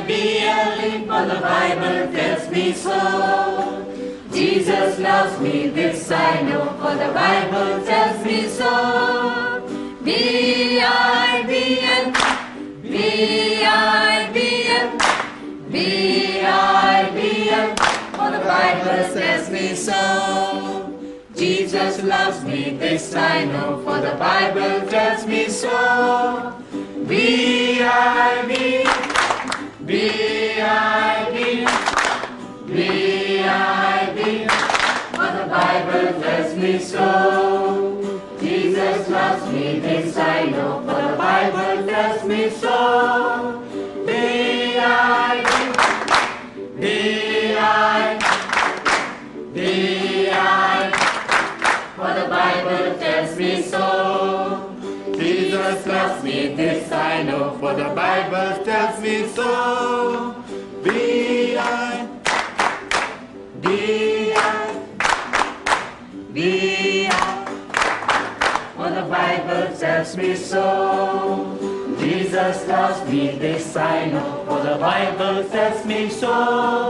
B-I-B-L-E, for the Bible tells me so. Jesus loves me, this I know, for the Bible tells me so. B-I-B-L, B-I-B-L, B-I-B-L, for the Bible tells me so. Jesus loves me, this I know, for the Bible tells me so. B-I-B, B-I-B, B-I-B, for the Bible tells me so. Jesus loves me, this I know, for the Bible tells me so. B-I-B, B-I-B, B-I-B, for the Bible tells me so. Jesus loves me, this I know, for the Bible tells me so. B-I, B-I, B-I, for the Bible tells me so. Jesus loves me, this I know, for the Bible tells me so.